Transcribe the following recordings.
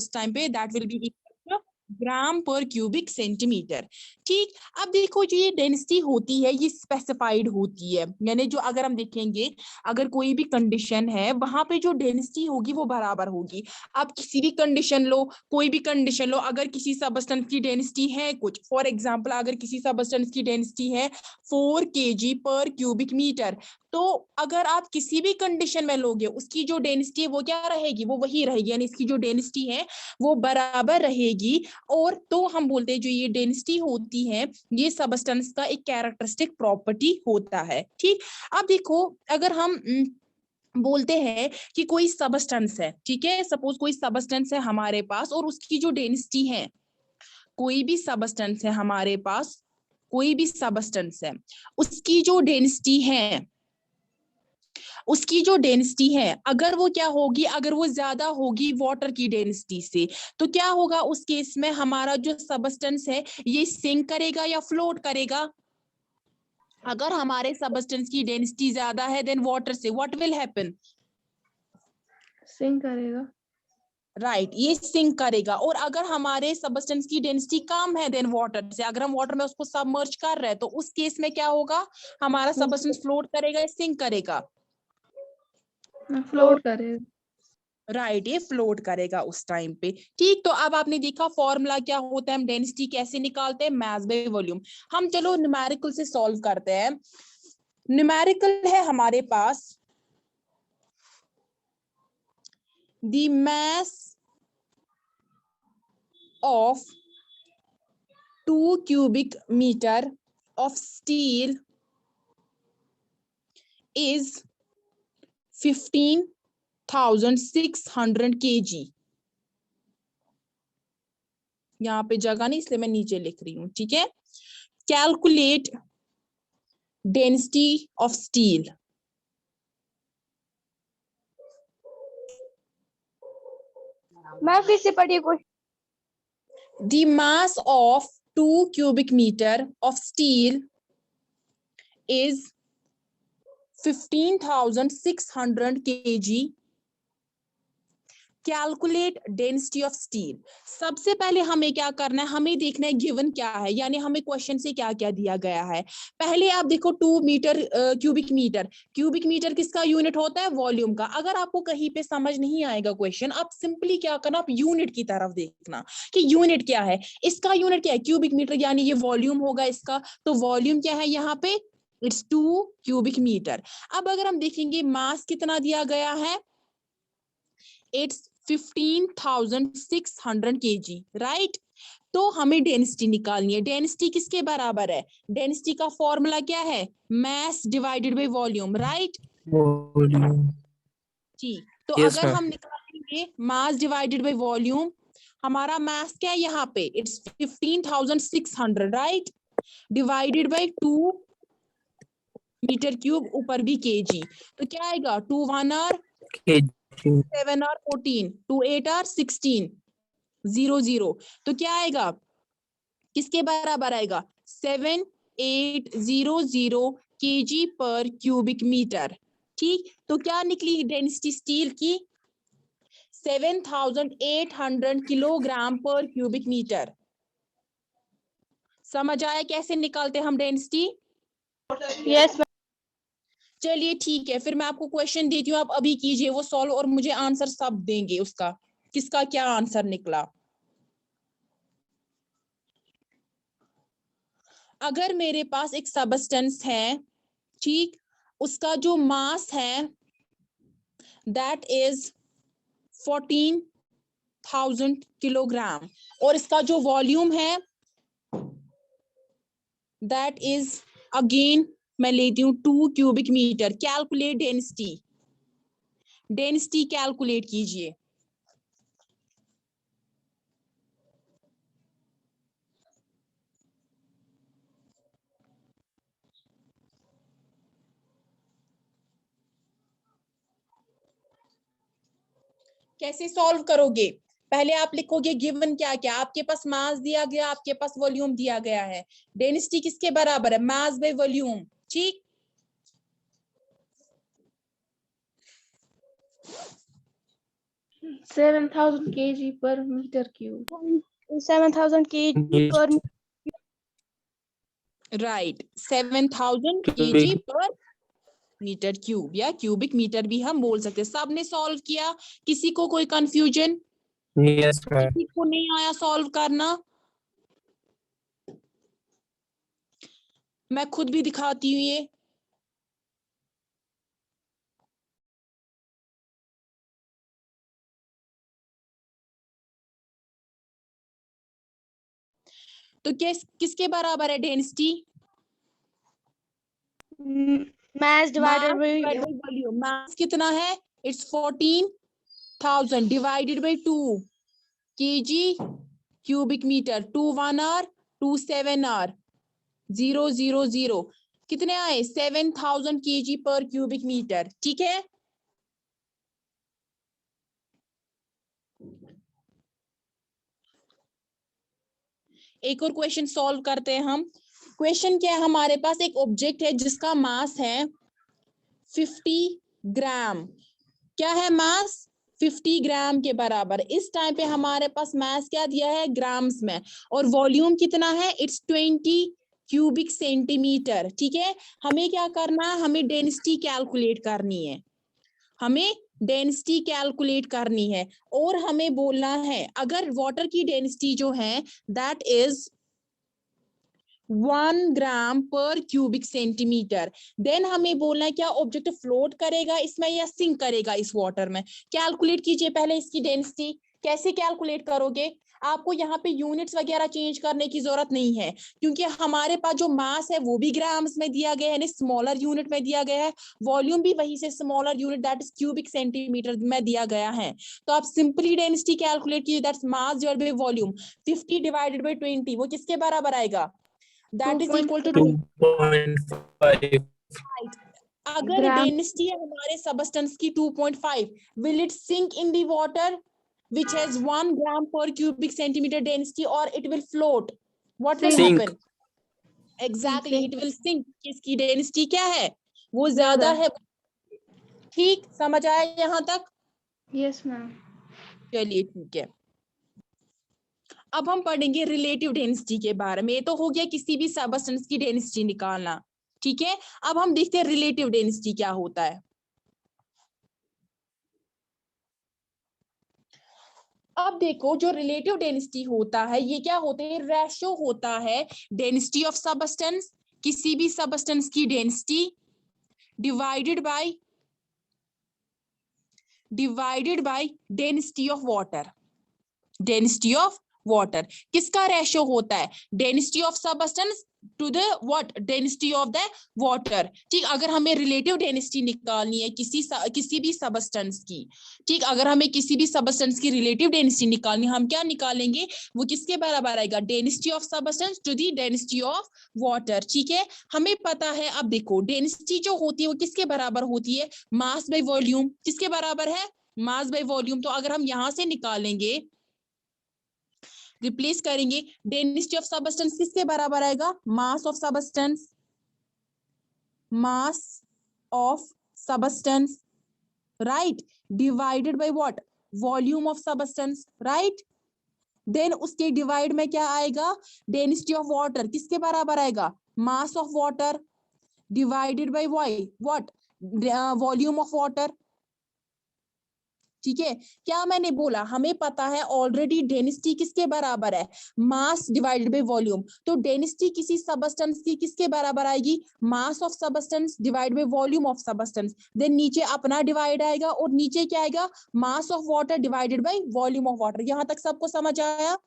उस टाइम पे that will B ग्राम पर क्यूबिक सेंटीमीटर। ठीक, अब देखो जो ये डेंसिटी होती है ये स्पेसिफाइड होती है, यानी जो अगर हम देखेंगे अगर कोई भी कंडीशन है वहां पे जो डेंसिटी होगी वो बराबर होगी। आप किसी भी कंडीशन लो, कोई भी कंडीशन लो, अगर किसी सबस्टेंस की डेंसिटी है कुछ, फॉर एग्जांपल अगर किसी सबस्टेंस की डेंसिटी है 4 kg पर क्यूबिक मीटर, तो अगर आप किसी भी कंडीशन में लोगे उसकी जो डेंसिटी है वो क्या रहेगी, वो वही रहेगी, यानी इसकी जो डेंसिटी है वो बराबर रहेगी। और तो हम बोलते हैं जो ये डेंसिटी होती है ये सबस्टेंस का एक कैरेक्टरिस्टिक प्रॉपर्टी होता है। ठीक, अब देखो अगर हम बोलते हैं कि कोई सबस्टेंस है, ठीक है, सपोज कोई सबस्टेंस है हमारे पास और उसकी जो डेंसिटी है, कोई भी सबस्टेंस है हमारे पास, कोई भी सबस्टेंस है उसकी जो डेंसिटी है, उसकी जो डेंसिटी है अगर वो क्या होगी, अगर वो ज्यादा होगी वाटर की डेंसिटी से, तो क्या होगा उस केस में हमारा जो सबस्टेंस है ये सिंक करेगा या फ्लोट करेगा। अगर हमारे सबस्टेंस की डेंसिटी ज्यादा है देन वाटर से, व्हाट विल हैपन, सिंक करेगा। राइट, ये सिंक करेगा। और अगर हमारे सबस्टेंस की डेंसिटी कम है देन वाटर से, अगर हम वाटर में उसको सबमर्ज कर रहे हैं तो उस केस में क्या होगा, हमारा सबस्टेंस फ्लोट करेगा या सिंक करेगा, फ्लोट करेगा। राइट, ये फ्लोट करेगा उस टाइम पे। ठीक, तो अब आपने देखा फॉर्मूला क्या होता है, हम डेंसिटी कैसे निकालते हैं, मास बाय वॉल्यूम। हम चलो न्यूमेरिकल से सॉल्व करते हैं। न्यूमेरिकल है हमारे पास the mass of 2 cubic meter of steel is 15,600 kg। यहाँ पे जगह नहीं इसलिए मैं नीचे लिख रही हूँ, ठीक है। Calculate density of steel. मैं फिर से पढ़िए question. The mass of 2 cubic meter of steel is 15,600 kg। Calculate density of steel. सबसे पहले हमें क्या करना है, हमें देखना है गिवन क्या है, यानी हमें क्वेश्चन से क्या क्या दिया गया है। पहले आप देखो 2 metre cubic metre, cubic metre किसका यूनिट होता है, वॉल्यूम का। अगर आपको कहीं पे समझ नहीं आएगा क्वेश्चन, आप सिंपली क्या करना, आप यूनिट की तरफ देखना कि यूनिट क्या है, इसका यूनिट क्या है, क्यूबिक मीटर, यानी ये वॉल्यूम होगा इसका, तो वॉल्यूम क्या है यहाँ पे, इट्स 2 क्यूबिक मीटर। अब अगर हम देखेंगे मास कितना दिया गया है, इट्स 15,600 kg, राइट। तो हमें डेंसिटी निकालनी है। डेंसिटी किसके बराबर है, डेंसिटी का फॉर्मूला क्या है, mass divided by volume, right. ठीक, तो अगर हम निकालेंगे मास डिवाइडेड बाय वॉल्यूम, हमारा मास क्या है यहाँ पे, it's 15,600, right, divided by 2 metre cube, ऊपर भी केजी, तो क्या आएगा, 2 1 आर 7 और 14, 2 8 आर 16, 0 0, तो क्या आएगा, किसके बराबर आएगा, 7800 kg पर क्यूबिक मीटर। ठीक, तो क्या निकली डेंसिटी स्टील की, 7,800 किलोग्राम पर क्यूबिक मीटर। समझ आया कैसे निकालते हम डेंसिटी? यस। चलिए ठीक है, फिर मैं आपको क्वेश्चन देती हूँ, आप अभी कीजिए वो सॉल्व और मुझे आंसर सब देंगे उसका, किसका क्या आंसर निकला। अगर मेरे पास एक सबस्टेंस है, ठीक, उसका जो मास है दैट इज 14,000 किलोग्राम और इसका जो वॉल्यूम है दैट इज अगेन मैं लेती हूँ 2 cubic metre. Calculate density, density calculate कीजिए। कैसे सॉल्व करोगे, पहले आप लिखोगे गिवन क्या क्या, आपके पास मास दिया गया, आपके पास वॉल्यूम दिया गया है, डेंसिटी किसके बराबर है, मास बाय वॉल्यूम। ठीक, 7,000 kg per meter cube. 7,000 kg per right 7,000 kg पर मीटर क्यूब या क्यूबिक मीटर भी हम बोल सकते हैं। सबने सॉल्व किया? किसी को कोई कंफ्यूजन? Yes ma'am. किसी को नहीं आया सॉल्व करना? मैं खुद भी दिखाती हूँ ये। तो किसके बराबर है density? mass divided by volume. Mass कितना है? It's 14,000 divided by 2 kg cubic metre. 2 1 r 2 7 r 0 0 0 कितने आए? 7,000 kg पर क्यूबिक मीटर। ठीक है, एक और क्वेश्चन सॉल्व करते हैं हम। क्वेश्चन क्या है हमारे पास? एक ऑब्जेक्ट है जिसका मास है 50 ग्राम। क्या है मास? 50 ग्राम के बराबर। इस टाइम पे हमारे पास मास क्या दिया है? ग्राम्स में। और वॉल्यूम कितना है? It's 20 cubic centimetre. ठीक है, हमें क्या करना है? हमें डेंसिटी कैलकुलेट करनी है। हमें डेंसिटी कैलकुलेट करनी है और हमें बोलना है अगर वाटर की डेंसिटी जो है दैट इज 1 ग्राम पर क्यूबिक सेंटीमीटर, देन हमें बोलना है क्या ऑब्जेक्ट फ्लोट करेगा इसमें या सिंक करेगा इस वाटर में। कैलकुलेट कीजिए पहले इसकी डेंसिटी। कैसे कैलकुलेट करोगे? आपको यहाँ पे यूनिट्स वगैरह चेंज करने की जरूरत नहीं है क्योंकि हमारे पास जो मास है वो भी ग्राम्स में दिया गया है, स्मॉलर यूनिट में दिया गया है। वॉल्यूम भी वही से smaller unit that is cubic centimetre में दिया गया है। तो आप सिंपली डेंसिटी कैलकुलेट कीजिए, that's mass divided by volume. 50 divided by 20 वो किसके बराबर आएगा? दैट इज इक्वल टू 2.5 अगर डेंसिटी है हमारे सबस्टेंस की 2.5, will it sink in the water which has 1 gram per cubic centimeter density or it will float? What will Sink. happen? Exactly, it will sink. इसकी density क्या है? वो ज्यादा है। ठीक, समझ आया यहाँ तक? Yes ma'am. चलिए ठीक है, अब हम पढ़ेंगे रिलेटिव डेंसिटी के बारे में। ये तो हो गया किसी भी सबस्टेंस की डेंसिटी निकालना। ठीक है, अब हम देखते हैं रिलेटिव डेंसिटी क्या होता है। अब देखो जो रिलेटिव डेंसिटी होता है ये क्या होता है? रेशो होता है डेंसिटी ऑफ सबस्टेंस, किसी भी सबस्टेंस की density divided by density of water. Density of water किसका रेशो होता है? Density of substance to the what? Density of the water. ठीक, अगर हमें रिलेटिव डेंसिटी निकालनी है किसी भी सबस्टेंस की, ठीक, अगर हमें किसी भी सबस्टेंस की रिलेटिव डेंसिटी निकालनी है, हम क्या निकालेंगे? वो किसके बराबर आएगा? Density of substance to the density of water. ठीक है, हमें पता है। अब देखो डेंसिटी जो होती है वो किसके बराबर होती है? Mass by volume. किसके बराबर है? Mass by volume. तो अगर हम यहां से निकालेंगे, रिप्लेस करेंगे, डेंसिटी ऑफ सबस्टेंस किसके बराबर आएगा? Mass of substance. Mass of substance, right, divided by what? Volume of substance, right. Then उसके डिवाइड में क्या आएगा? डेंसिटी ऑफ वाटर किसके बराबर आएगा? Mass of water divided by what? Volume of water. ठीक है, क्या मैंने बोला? हमें पता है ऑलरेडी डेंसिटी किसके बराबर है? Mass divided by volume. तो डेंसिटी किसी सबस्टेंस की किसके बराबर आएगी? Mass of substance divide by volume of substance. Then नीचे अपना डिवाइड आएगा और नीचे क्या आएगा? Mass of water divided by volume of water. यहां तक सबको समझ आया?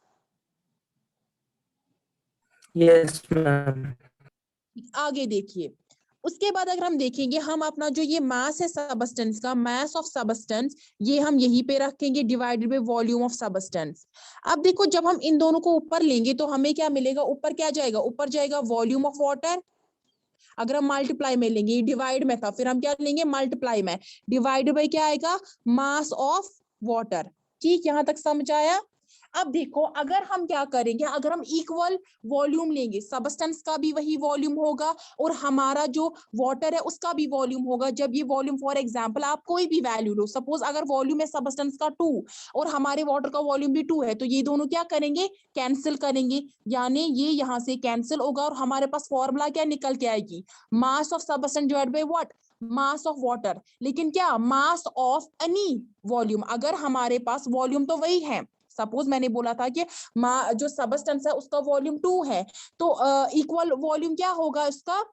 Yes ma'am. आगे देखिए, उसके बाद अगर हम देखेंगे, हम अपना जो ये मास है सबस्टेंस का, मास ऑफ सबस्टेंस, ये हम यहीं पे रखेंगे divided by volume of substance. अब देखो जब हम इन दोनों को ऊपर लेंगे तो हमें क्या मिलेगा? ऊपर क्या जाएगा? ऊपर जाएगा वॉल्यूम ऑफ वाटर। अगर हम मल्टीप्लाई में लेंगे, डिवाइड में था, फिर हम क्या लेंगे? मल्टीप्लाई में। डिवाइड बाय क्या आएगा? Mass of water. ठीक, यहां तक समझ आया? अब देखो अगर हम क्या करेंगे, अगर हम इक्वल वॉल्यूम लेंगे, सबस्टेंस का भी वही वॉल्यूम होगा और हमारा जो वाटर है उसका भी वॉल्यूम होगा। जब ये वॉल्यूम, फॉर एग्जांपल आप कोई भी वैल्यू लो, सपोज अगर वॉल्यूम है सबस्टेंस का 2 और हमारे वाटर का वॉल्यूम भी 2 है, तो ये दोनों क्या करेंगे, कैंसिल करेंगे, यानी ये यहाँ से कैंसिल होगा और हमारे पास फॉर्मूला क्या निकल के आएगी, mass of substance divide by what, mass of water. लेकिन क्या, मास ऑफ एनी वॉल्यूम, अगर हमारे पास वॉल्यूम तो वही है, सपोज मैंने बोला था कि जो सबस्टेंस है उसका वॉल्यूम 2 है, तो इक्वल वॉल्यूम क्या होगा इसका,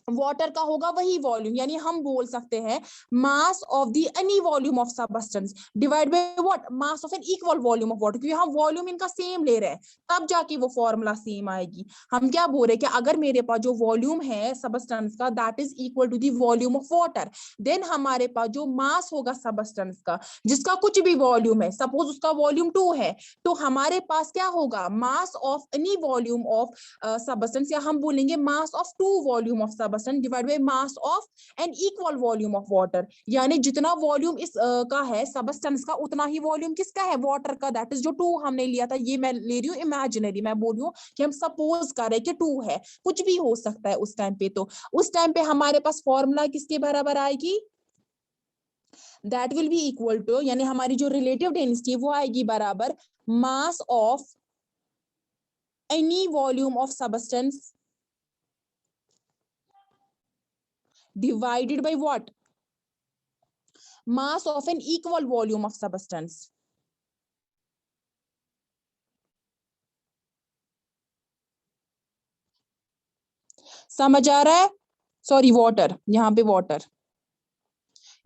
वाटर का होगा वही वॉल्यूम, यानी हम बोल सकते हैं mass of the any volume of substance divide by what, mass of an equal volume of water, क्योंकि हम वॉल्यूम इनका सेम ले रहे हैं, तब जाके वो फॉर्मूला सेम आएगी। हम क्या बोल रहे हैं कि अगर मेरे पास जो वॉल्यूम है सबस्टेंस का that is equal to the volume of water, then हमारे पास जो मास होगा सबस्टेंस का, जिसका कुछ भी वॉल्यूम है, सपोज उसका वॉल्यूम 2 है, तो हमारे पास क्या होगा, mass of any volume of substance, या हम बोलेंगे mass of 2 volume of substance divide by mass of an equal volume of water, यानी जितना वॉल्यूम इस का है सबस्टेंस का, उतना ही वॉल्यूम किसका है, वाटर का, दैट इज जो 2 हमने लिया था, ये मैं ले रही हूँ इमेजिनरी, मैं बोल रही हूँ कि हम सपोज कर रहे हैं कि 2 है, कुछ भी हो सकता है उस टाइम पे। तो उस टाइम पे हमारे पास फॉर्मूला किसके बराबर आएगी, that will be equal to, यानी हमारी जो रिलेटिव डेंसिटी वो आएगी बराबर mass of any volume of substance divided by what, mass of an equal volume of substance। समझ आ रहा है, सॉरी वाटर, यहाँ पे वाटर,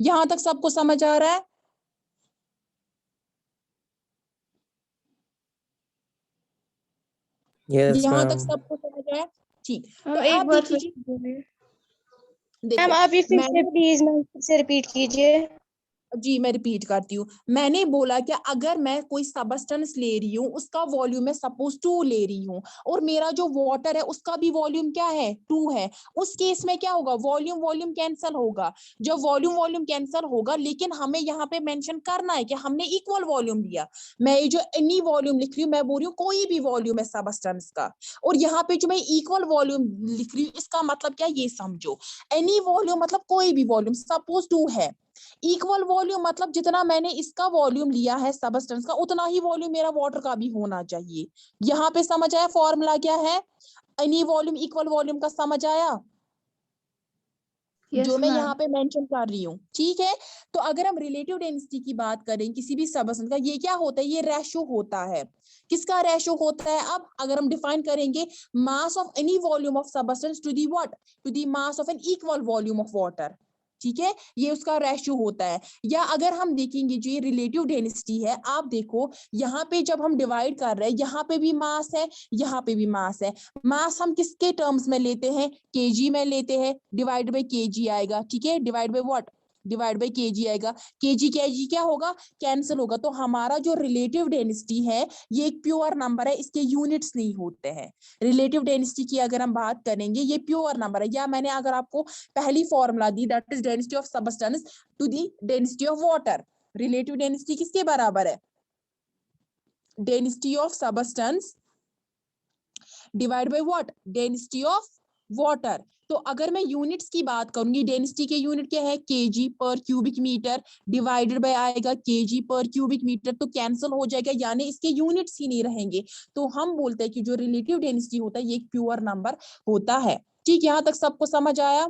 यहां तक सबको समझ आ रहा है, Yes, यहाँ तक ma'am. सबको समझ आया, ठीक। तो एक आप बार देख फिर लीजिए, बोलिए मैम, देखो आप ये फिर से मैंने, प्लीज मैम फिर से रिपीट कीजिए। जी मैं रिपीट करती हूँ, मैंने बोला कि अगर मैं कोई सबस्टेंस ले रही हूँ, उसका वॉल्यूम मैं सपोज 2 ले रही हूँ, और मेरा जो वाटर है उसका भी वॉल्यूम क्या है, 2 है, उस केस में क्या होगा, वॉल्यूम वॉल्यूम कैंसल होगा। जब वॉल्यूम वॉल्यूम कैंसल होगा, लेकिन हमें यहाँ पे मेंशन करना है कि हमने इक्वल वॉल्यूम लिया। मैं ये जो एनी वॉल्यूम लिख रही हूँ, मैं बोल रही हूँ कोई भी वॉल्यूम है सबस्टेंस का, और यहाँ पे जो मैं इक्वल वॉल्यूम लिख रही हूँ, इसका मतलब क्या, ये समझो, एनी वॉल्यूम मतलब कोई भी वॉल्यूम, सपोज 2 है, इक्वल वॉल्यूम मतलब जितना मैंने इसका वॉल्यूम लिया है सबस्टेंस का, उतना ही वॉल्यूम मेरा वाटर का भी होना चाहिए। यहाँ पे समझ आया फॉर्मूला क्या है, एनी वॉल्यूम इक्वल वॉल्यूम का, समझ आया जो यस मैं यहाँ मैम। पे मेंशन कर रही हूँ, ठीक है। तो अगर हम रिलेटिव डेंसिटी की बात करें किसी भी सबस्टेंस का, ये क्या होता है, ये रेशो होता है, किसका रेशो होता है, अब अगर हम डिफाइन करेंगे, mass of any volume of substance to the what, to the mass of an equal volume of water, ठीक है, ये उसका रेशियो होता है। या अगर हम देखेंगे जो ये रिलेटिव डेंसिटी है, आप देखो यहाँ पे जब हम डिवाइड कर रहे हैं, यहाँ पे भी मास है, यहाँ पे भी मास है, मास हम किसके टर्म्स में लेते हैं, केजी में लेते हैं, डिवाइड बाय केजी आएगा, ठीक है, divide by what, divide by KG आएगा, केजी केजी क्या होगा, कैंसिल होगा। तो हमारा जो रिलेटिव डेंसिटी है ये एक प्योर नंबर है, इसके यूनिट्स नहीं होते हैं। रिलेटिव डेंसिटी की अगर हम बात करेंगे, ये प्योर नंबर है, या मैंने अगर आपको पहली फॉर्मूला दी, that is density of substance to the density of water. Relative density किसके बराबर है, density of substance divide by what, density of water. तो अगर मैं यूनिट्स की बात करूंगी, डेंसिटी के यूनिट क्या है, केजी पर क्यूबिक मीटर, डिवाइडेड बाय आएगा केजी पर क्यूबिक मीटर, तो कैंसिल हो जाएगा, यानी इसके यूनिट्स ही नहीं रहेंगे। तो हम बोलते हैं कि जो रिलेटिव डेंसिटी होता है ये एक प्योर नंबर होता है। ठीक, यहाँ तक सबको समझ आया।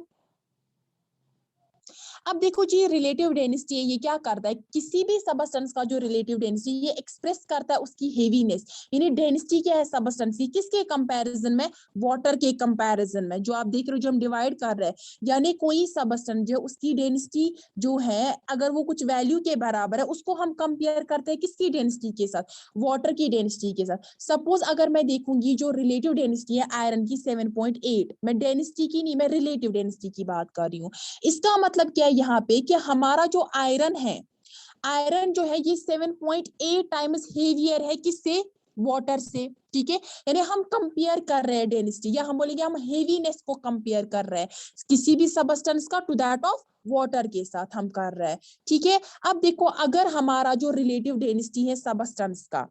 अब देखो जी, रिलेटिव डेंसिटी है, ये क्या करता है, किसी भी सबस्टेंस का जो रिलेटिव डेंसिटी ये एक्सप्रेस करता है उसकी हेवीनेस, यानी डेंसिटी क्या है सबस्टेंस की, किसके कंपैरिजन में, वाटर के कंपैरिजन में। जो आप देख रहे हो जो हम डिवाइड कर रहे हैं, यानी कोई सबस्टेंस जो उसकी डेंसिटी जो है, अगर वो कुछ वैल्यू के बराबर है, उसको हम कंपेयर करते हैं किसकी डेंसिटी के साथ, वाटर की डेंसिटी के साथ। सपोज अगर मैं देखूंगी जो रिलेटिव डेंसिटी है आयरन की 7.8, मैं डेंसिटी की नहीं, मैं रिलेटिव डेंसिटी की बात कर रही हूँ। इसका मतलब क्या है यहाँ पे कि हमारा जो आयरन है, आयरन जो है ये 7.8 टाइम्स हेवियर है किससे, वाटर से, ठीक है। यानी हम कंपेयर कर रहे हैं डेंसिटी, या हम बोलेंगे हम हेवीनेस को कंपेयर कर रहे हैं किसी भी सबस्टेंस का टू दैट ऑफ वाटर के साथ हम कर रहे हैं, ठीक है। अब देखो अगर हमारा जो रिलेटिव डेंसिटी है सबस्टेंस का,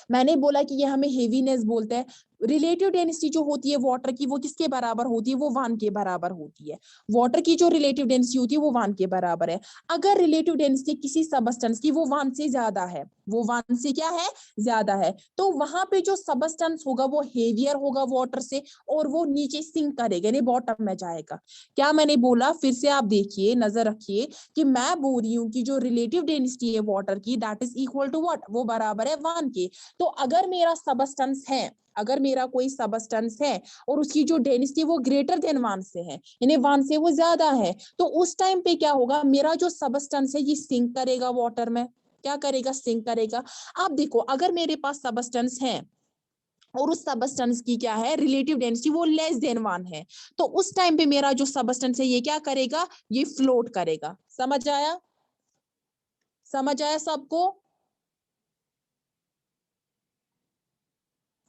मैंने बोला कि ये हमें हेवीनेस बोलते हैं। रिलेटिव डेंसिटी जो होती है वाटर की वो किसके बराबर होती है, वो 1 के बराबर होती है। वाटर की जो रिलेटिव डेंसिटी होती है वो 1 के बराबर है। अगर रिलेटिव डेंसिटी किसी सबस्टेंस की वो 1 से ज्यादा है, वो 1 से क्या है, ज्यादा है, तो वहां पे जो सबस्टेंस होगा वो हेवियर होगा वाटर से और वो नीचे सिंक करेगा, यानी बॉटम में जाएगा। क्या मैंने बोला, फिर से आप देखिए, नजर रखिए कि मैं बोल रही हूँ कि जो रिलेटिव डेंसिटी है वाटर की that is equal to what, वो बराबर है 1 के। तो अगर मेरा सबस्टेंस है, अगर मेरा कोई सबस्टेंस है और उसकी जो डेंसिटी वो ग्रेटर देन 1 से है, यानी 1 से वो ज्यादा है, तो उस टाइम पे क्या होगा, मेरा जो सबस्टेंस है ये सिंक करेगा वाटर में। क्या करेगा, सिंक करेगा। अब देखो, अगर मेरे पास सबस्टेंस है और उस सबस्टेंस की क्या है, रिलेटिव डेंसिटी वो लेस देन 1 है, तो उस टाइम पे मेरा जो सबस्टेंस है ये क्या करेगा, ये फ्लोट करेगा। समझ आया, समझ आया सबको,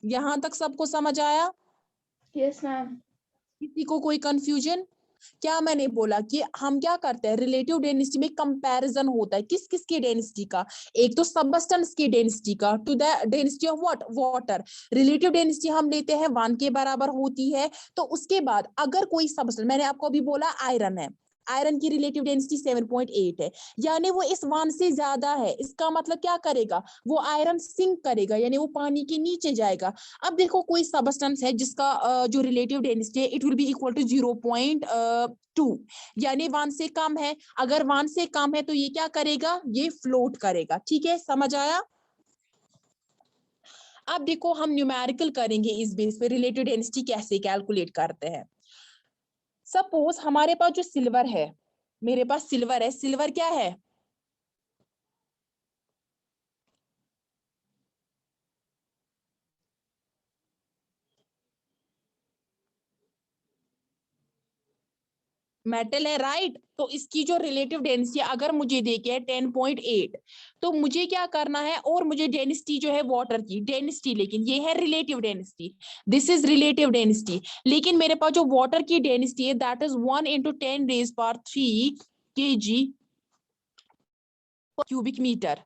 यहां तक सबको समझ आया? Yes ma'am. किसी को कोई कंफ्यूजन? क्या मैंने बोला कि हम क्या करते हैं, रिलेटिव डेंसिटी में कंपैरिजन होता है किस किस की डेंसिटी का, एक तो सबस्टेंस की डेंसिटी का to the density of what, water. Relative density हम लेते हैं 1 के बराबर होती है। तो उसके बाद अगर कोई सबस्टेंस, मैंने आपको अभी बोला आयरन है, आयरन की रिलेटिव डेंसिटी 7.8 है, यानी वो इस 1 से ज्यादा है, इसका मतलब क्या करेगा, वो आयरन सिंक करेगा, यानी वो पानी के नीचे जाएगा। अब देखो कोई सबस्टेंस है जिसका जो रिलेटिव डेंसिटी है it will be equal to 0.2, यानी 1 से कम है। अगर 1 से कम है तो ये क्या करेगा, ये फ्लोट करेगा। ठीक है, समझ आया? अब देखो हम न्यूमेरिकल करेंगे इस बेस पे, रिलेटिव डेंसिटी कैसे कैलकुलेट करते हैं। सपोज हमारे पास जो सिल्वर है, मेरे पास सिल्वर है, सिल्वर क्या है, मेटल है, राइट। तो इसकी जो रिलेटिव डेंसिटी अगर मुझे देके है 10.8, तो मुझे क्या करना है, और मुझे डेंसिटी जो है वाटर की डेंसिटी, लेकिन ये है relative density, this is relative density, लेकिन मेरे पास जो वाटर की डेंसिटी है that is 1 × 10⁻³ kg cubic metre,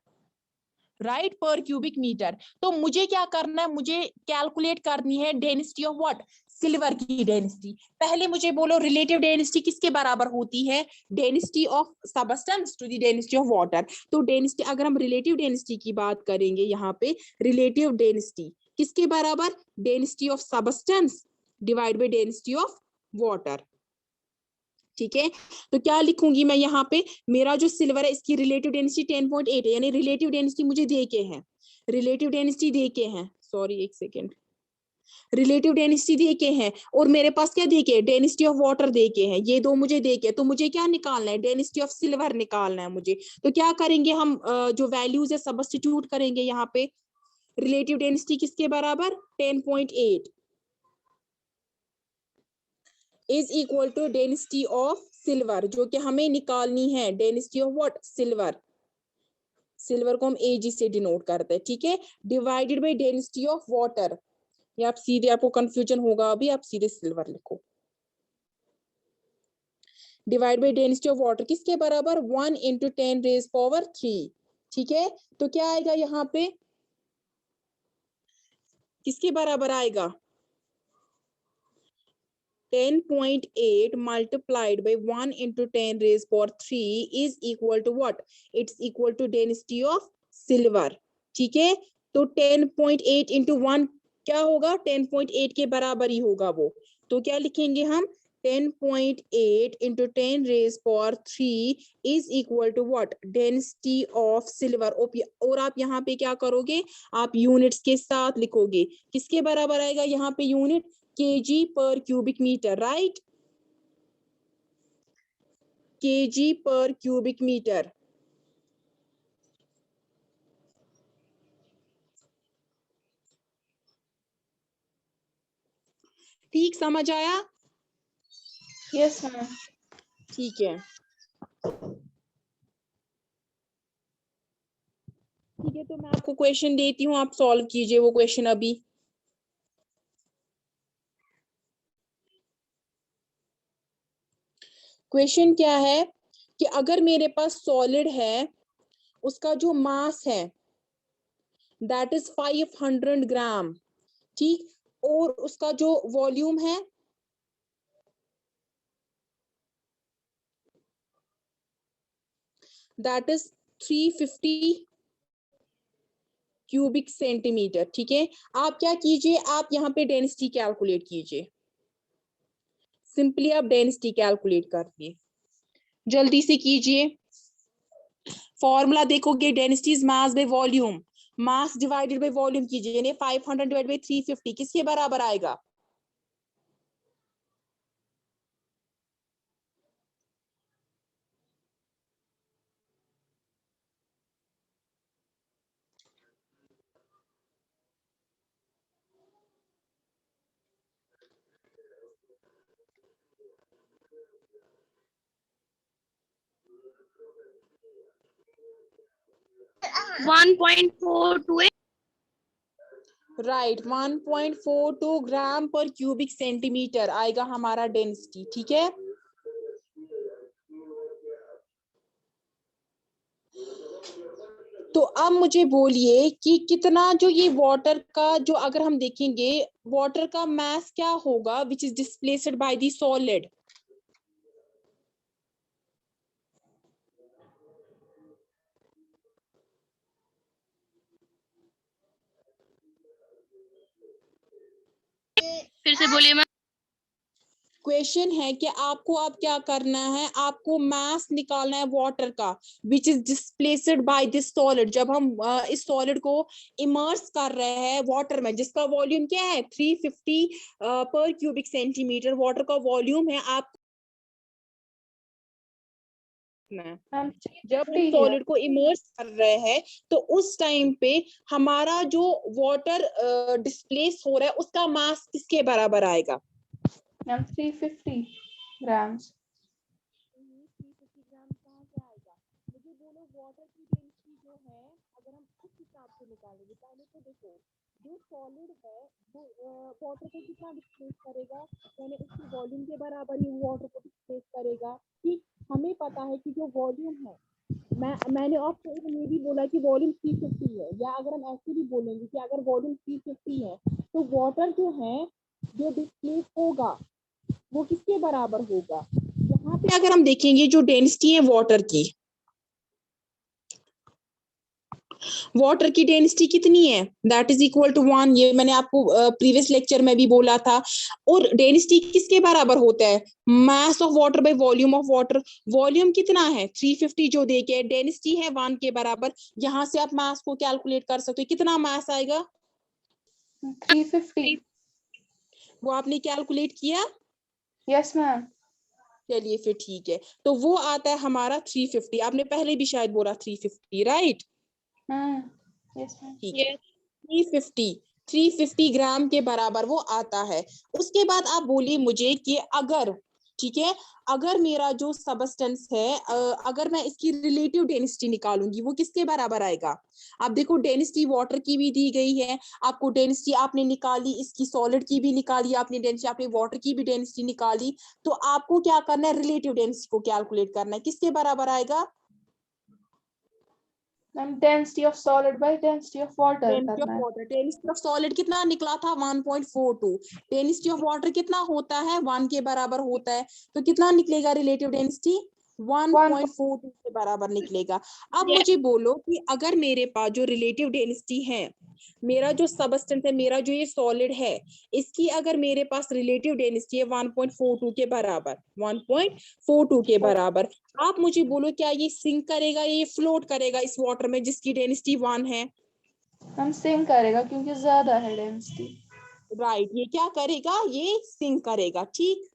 right, per cubic metre. तो मुझे क्या करना है, मुझे कैलकुलेट करनी है डेंसिटी ऑफ व्हाट, सिल्वर की डेंसिटी। पहले मुझे बोलो रिलेटिव डेंसिटी किसके बराबर होती है, density of substance to the density of water. तो डेंसिटी, अगर हम रिलेटिव डेंसिटी की बात करेंगे यहाँ पे, रिलेटिव डेंसिटी किसके बराबर, density of substance divide bye density of water. ठीक है, तो क्या लिखूंगी मैं यहाँ पे, मेरा जो सिल्वर है इसकी रिलेटिव डेंसिटी 10.8 है, यानी रिलेटिव डेंसिटी मुझे दे के हैं, रिलेटिव डेंसिटी दे के हैं, सॉरी एक सेकेंड, रिलेटिव डेंसिटी दे के हैं, और मेरे पास क्या दे के, डेंसिटी ऑफ वाटर दे के हैं, ये दो मुझे दे के, तो मुझे क्या निकालना है, डेंसिटी ऑफ सिल्वर निकालना है मुझे। तो क्या करेंगे हम, जो वैल्यूज है सब्स्टिट्यूट करेंगे यहाँ पे, रिलेटिव डेंसिटी किसके बराबर, 10.8 is equal to density of silver, जो कि हमें निकालनी है, density of what, silver. Silver को हम Ag से डिनोट करते हैं, ठीक है, divided by density of water. या आप सीधे, आपको कंफ्यूजन होगा अभी, आप सीधे सिल्वर लिखो, divide by density of water किसके बराबर, 1 × 10⁻³ ठीक है। तो क्या आएगा यहाँ पे, किसके बराबर आएगा, 10.8 multiplied by 1 × 10⁻³ is equal to what? It's equal to density of silver. ठीक है, तो 10.8 into 1 क्या होगा, 10.8 के बराबर ही होगा वो। तो क्या लिखेंगे हम, 10.8 into 10⁻³ is equal to what? Density of silver. और आप यहाँ पे क्या करोगे, आप यूनिट्स के साथ लिखोगे, किसके बराबर आएगा यहाँ पे unit, kg/cubic meter, right? kg/cubic meter. ठीक, समझ आया? Yes ma'am. ठीक है, ठीक है, तो मैं आपको क्वेश्चन देती हूँ, आप सॉल्व कीजिए वो क्वेश्चन अभी। क्वेश्चन क्या है कि अगर मेरे पास सॉलिड है, उसका जो मास है दैट इज 500 ग्राम, ठीक। और उसका जो वॉल्यूम है दैट इज 350 क्यूबिक सेंटीमीटर, ठीक है। आप क्या कीजिए, आप यहाँ पे डेंसिटी कैलकुलेट कीजिए, सिंपली आप डेंसिटी कैलकुलेट करिए, जल्दी से कीजिए। फॉर्मूला देखोगे, density is mass by volume, mass divided by volume कीजिए, यानी 500 डिवाइडेड बाय 350 किसके बराबर आएगा? राइट, 1.42 ग्राम पर क्यूबिक सेंटीमीटर आएगा हमारा डेंसिटी, ठीक है। तो अब मुझे बोलिए कि कितना जो ये वाटर का जो अगर हम देखेंगे वाटर का मास क्या होगा which is displaced by the solid. फिर से बोलिए मैम। क्वेश्चन है कि आपको अब क्या करना है, आपको मास निकालना है वाटर का which is displaced by this solid. जब हम इस सॉलिड को इमर्स कर रहे हैं वाटर में जिसका वॉल्यूम क्या है 350 पर क्यूबिक सेंटीमीटर वाटर का वॉल्यूम है, आप जब हम सॉलिड को इमर्स कर रहे हैं तो उस टाइम पे हमारा जो वाटर डिस्प्लेस हो रहा है उसका मास किसके बराबर आएगा? Ma'am 350 grams. 350 ग्राम कहाँ से आएगा? मुझे बोलो वाटर की डेंसिटी जो है अगर हम उस हिसाब से निकालेंगे, पहले तो देखो जो सॉलिड है वो वाटर को कितना डिस्प्लेस करेगा, यानी उसकी वॉल्यूम के बराबर ही वाटर को डिस्प्लेस करेगा, ठीक। हमें पता है कि जो वॉल्यूम है, मैंने आपको ये भी बोला कि वॉल्यूम 350 है, या अगर हम ऐसे भी बोलेंगे कि अगर वॉल्यूम 350 है तो वाटर जो है जो डिस्प्लेस होगा वो किसके बराबर होगा? यहाँ पे अगर हम देखेंगे जो डेंसिटी है वाटर की डेंसिटी कितनी है, दैट इज इक्वल टू 1, ये मैंने आपको प्रीवियस लेक्चर में भी बोला था। और डेंसिटी किसके बराबर होता है? मास of water bye volume of water. Volume कितना है 350 जो दे के, डेंसिटी है 1 के बराबर। यहाँ से आप मास को कैलकुलेट कर सकते हो, कितना मास आएगा? 350। वो आपने कैलकुलेट किया? Yes ma'am. चलिए फिर ठीक है, तो वो आता है हमारा 350। आपने पहले भी शायद बोला 350, राइट? Yes ma'am. ठीक है, 350 ग्राम के बराबर वो आता है। उसके बाद आप बोलिए मुझे कि अगर, ठीक है, अगर मेरा जो सबस्टेंस है अगर मैं इसकी रिलेटिव डेंसिटी निकालूंगी वो किसके बराबर आएगा? आप देखो डेंसिटी वाटर की भी दी गई है, आपको डेंसिटी आपने निकाली, इसकी सॉलिड की भी निकाली आपने डेंसिटी, आपने वाटर की भी डेंसिटी निकाली, तो आपको क्या करना है, रिलेटिव डेंसिटी को कैलकुलेट करना है, किसके बराबर आएगा? Ma'am density of solid bye density of water density of करना है। वाटर, डेंसिटी ऑफ सॉलिड कितना निकला था 1.42, डेंसिटी ऑफ वाटर कितना होता है 1 के बराबर होता है, तो कितना निकलेगा रिलेटिव डेंसिटी? 1.42 के बराबर निकलेगा। अब मुझे बोलो कि अगर मेरे पास जो रिलेटिव डेंसिटी है, मेरा जो सबस्टेंस है, मेरा जो ये सॉलिड है, इसकी अगर मेरे पास रिलेटिव डेंसिटी है 1.42 के बराबर, 1.42 के बराबर, आप मुझे बोलो क्या ये सिंक करेगा या ये फ्लोट करेगा इस वाटर में जिसकी डेंसिटी 1 है? हम सिंक करेगा क्योंकि ज्यादा है डेंसिटी। राइट, ये क्या करेगा, ये सिंक करेगा, ठीक।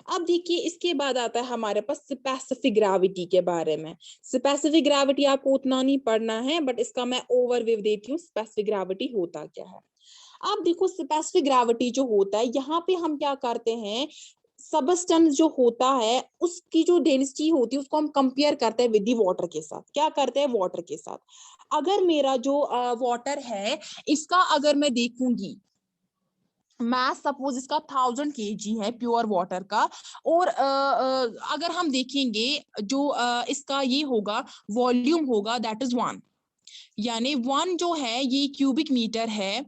अब देखिए इसके बाद आता है हमारे पास स्पेसिफिक ग्रेविटी के बारे में। स्पेसिफिक ग्रेविटी आपको उतना नहीं पढ़ना है, बट इसका मैं ओवरव्यू देती हूँ स्पेसिफिक ग्रेविटी होता क्या है। अब देखो स्पेसिफिक ग्रेविटी जो होता है, यहाँ पे हम क्या करते हैं, सबस्टेंस जो होता है उसकी जो डेंसिटी होती है उसको हम कंपेयर करते हैं विद दी वाटर के साथ। क्या करते हैं, वाटर के साथ। अगर मेरा जो वाटर है इसका अगर मैं देखूंगी मास सपोज इसका 1000 kg है प्योर वाटर का, और अगर हम देखेंगे जो इसका ये होगा वॉल्यूम होगा दैट इज 1, यानी 1 जो है ये क्यूबिक मीटर है,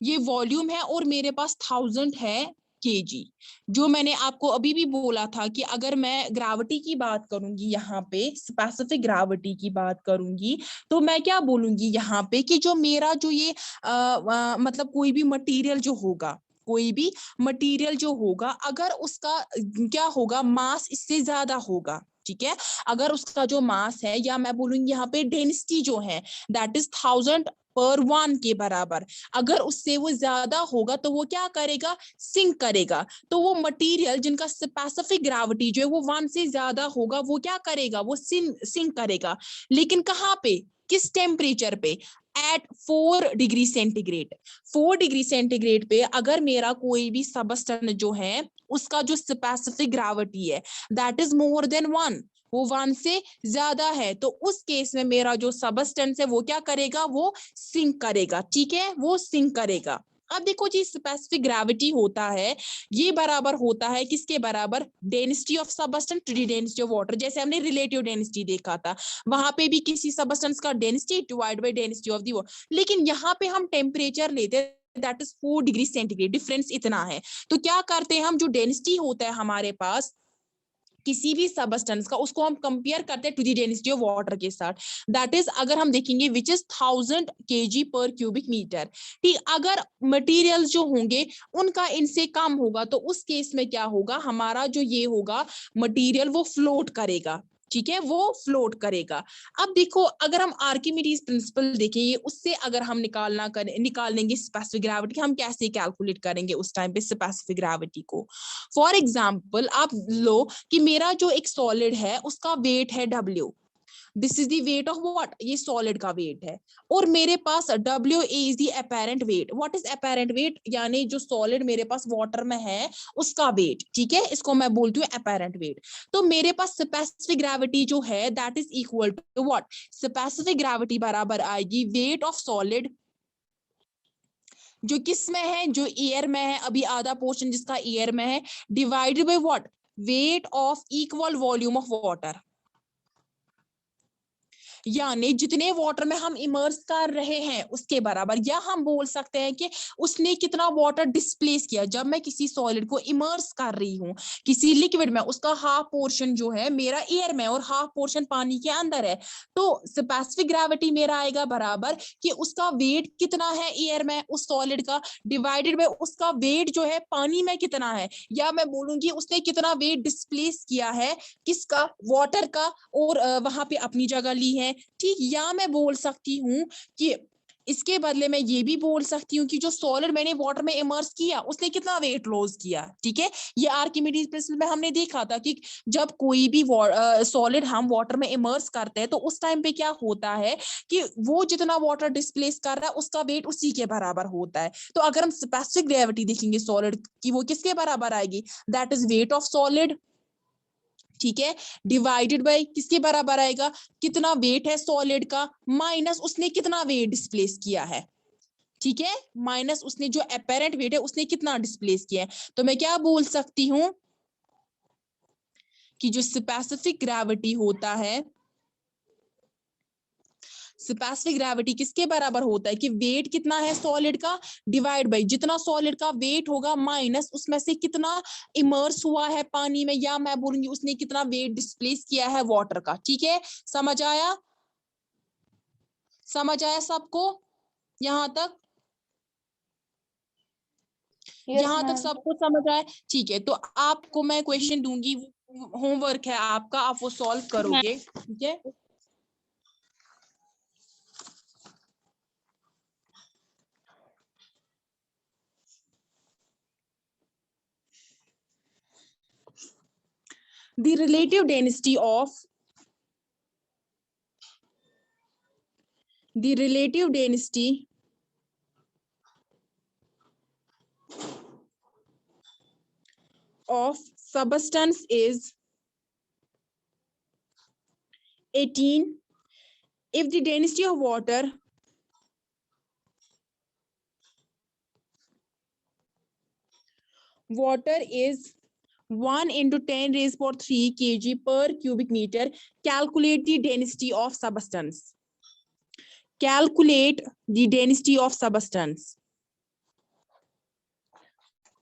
ये वॉल्यूम है, और मेरे पास 1000 है केजी। जो मैंने आपको अभी भी बोला था कि अगर मैं ग्रेविटी की बात करूंगी, यहाँ पे स्पेसिफिक ग्रेविटी की बात करूंगी, तो मैं क्या बोलूंगी यहाँ पे कि जो मेरा जो ये मतलब कोई भी मटेरियल जो होगा, कोई भी मटेरियल जो होगा, अगर उसका क्या होगा मास इससे ज्यादा होगा, ठीक है, अगर उसका जो मास है, या मैं बोलूंगी यहाँ पे डेंसिटी जो है दैट इज 1000 पर 1 के बराबर, अगर उससे वो ज्यादा होगा तो वो क्या करेगा, सिंक करेगा। तो वो मटेरियल जिनका स्पेसिफिक ग्रेविटी जो है वो 1 से ज्यादा होगा, वो क्या करेगा, वो सिंक करेगा। लेकिन कहाँ पे, किस टेम्परेचर पे, at 4 degree centigrade. 4 degree centigrade पे अगर मेरा कोई भी सबस्टेंस जो है उसका जो स्पेसिफिक ग्रेविटी है दैट इज मोर देन 1, वो 1 से ज्यादा है, तो उस केस में मेरा जो सबस्टेंस है वो क्या करेगा, वो सिंक करेगा, ठीक है, वो सिंक करेगा। अब देखो जी, स्पेसिफिक ग्रेविटी होता है, ये बराबर होता है किसके बराबर, density of substance to the density of water. जैसे हमने रिलेटिव डेंसिटी देखा था, वहां पे भी किसी सबस्टेंस का density divide by density of the water, लेकिन यहाँ पे हम टेम्परेचर लेते हैं that is 4 degree centigrade, difference इतना है। तो क्या करते हैं हम, जो डेंसिटी होता है हमारे पास किसी भी सबस्टेंस का, उसको हम कंपेयर करते हैं to the density of water के साथ, दैट इज अगर हम देखेंगे which is 1000 kg per cubic metre. ठीक, अगर मटेरियल्स जो होंगे उनका इनसे कम होगा, तो उस केस में क्या होगा, हमारा जो ये होगा मटेरियल वो फ्लोट करेगा, ठीक है, वो फ्लोट करेगा। अब देखो, अगर हम आर्किमिडीज प्रिंसिपल देखेंगे, उससे अगर हम निकाल लेंगे स्पेसिफिक ग्रेविटी, हम कैसे कैलकुलेट करेंगे उस टाइम पे स्पेसिफिक ग्रेविटी को। फॉर एग्जाम्पल आप लो कि मेरा जो एक सॉलिड है उसका वेट है W, this is the weight of what, ये सॉलिड का वेट है, और मेरे पास WA is the apparent wait. What is apparent wait, यानी जो सॉलिड मेरे पास वाटर में है उसका वेट, ठीक है, इसको मैं बोलती हूँ अपेरेंट वेट। तो मेरे पास स्पेसिफिक ग्रेविटी जो है that is equal to what, specific gravity बराबर आएगी वेट ऑफ सॉलिड जो किस में है, जो एयर में है, अभी आधा पोर्शन जिसका एयर में है, divided by what, weight of equal volume of water. यानी जितने वाटर में हम इमर्स कर रहे हैं उसके बराबर, या हम बोल सकते हैं कि उसने कितना वाटर डिस्प्लेस किया। जब मैं किसी सॉलिड को इमर्स कर रही हूँ किसी लिक्विड में, उसका हाफ पोर्शन जो है मेरा एयर में और हाफ पोर्शन पानी के अंदर है, तो स्पेसिफिक ग्रेविटी मेरा आएगा बराबर कि उसका वेट कितना है एयर में उस सॉलिड का, डिवाइडेड बाय उसका वेट जो है पानी में कितना है, या मैं बोलूंगी उसने कितना वेट डिस्प्लेस किया है किसका, वाटर का, और वहां पे अपनी जगह ली है, ठीक। या मैं बोल सकती हूँ कि इसके बदले मैं ये भी बोल सकती हूँ कि जो सॉलिड मैंने वाटर में इमर्स किया उसने कितना वेट लॉस किया, ठीक है। ये आर्किमिडीज प्रिंसिपल में हमने देखा था कि जब कोई भी सॉलिड हम वाटर में इमर्स करते हैं तो उस टाइम पे क्या होता है कि वो जितना वाटर डिस्प्लेस कर रहा है उसका वेट उसी के बराबर होता है। तो अगर हम स्पेसिफिक ग्रेविटी देखेंगे सॉलिड की, वो किसके बराबर आएगी, that is weight of solid, ठीक है, डिवाइडेड बाय किसके बराबर आएगा, कितना वेट है सॉलिड का माइनस उसने कितना वेट डिस्प्लेस किया है, ठीक है, माइनस उसने जो अपेरेंट वेट है उसने कितना डिस्प्लेस किया है। तो मैं क्या बोल सकती हूं कि जो स्पेसिफिक ग्रेविटी होता है, स्पेसिफिक ग्रेविटी किसके बराबर होता है कि वेट कितना है सॉलिड का डिवाइड बाय जितना सॉलिड का वेट होगा माइनस उसमें से कितना इमर्स हुआ है पानी में, या मैं बोलूंगी उसने कितना वेट डिस्प्लेस किया है वाटर का, ठीक है। समझ आया, समझ आया सबको यहाँ तक, Yes, यहाँ तक ma'am. सबको समझ आया, ठीक है। तो आपको मैं क्वेश्चन दूंगी, होमवर्क है आपका, आप वो सॉल्व करोगे, ठीक है। The relative density of the relative density of substance is 18 if the density of water water is 1 into 10 raised power 3 kg per cubic meter. Calculate the density of substance. Calculate the density of substance.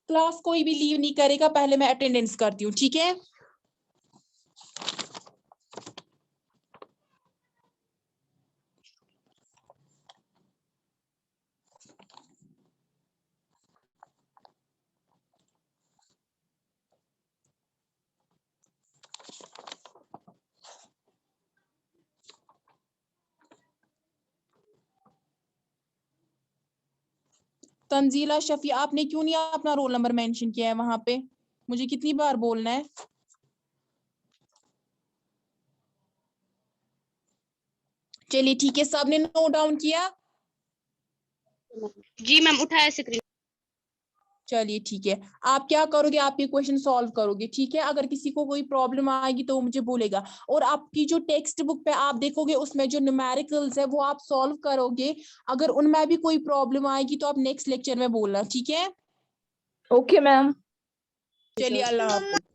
Class कोई भी leave नहीं करेगा, पहले मैं attendance करती हूँ, ठीक है? तंजीला शफी, आपने क्यों नहीं अपना रोल नंबर मेंशन किया है वहां पे? मुझे कितनी बार बोलना है? चलिए ठीक है, सबने नोट डाउन किया? जी मैम, उठाया स्क्रीन। चलिए ठीक है, आप क्या करोगे, आप ये क्वेश्चन सॉल्व करोगे, ठीक है? अगर किसी को कोई प्रॉब्लम आएगी तो वो मुझे बोलेगा। और आपकी जो टेक्स्ट बुक पे आप देखोगे उसमें जो न्यूमेरिकल्स है वो आप सॉल्व करोगे। अगर उनमें भी कोई प्रॉब्लम आएगी तो आप नेक्स्ट लेक्चर में बोलना, ठीक है? Okay ma'am. चलिए, अल्लाह हाफिज।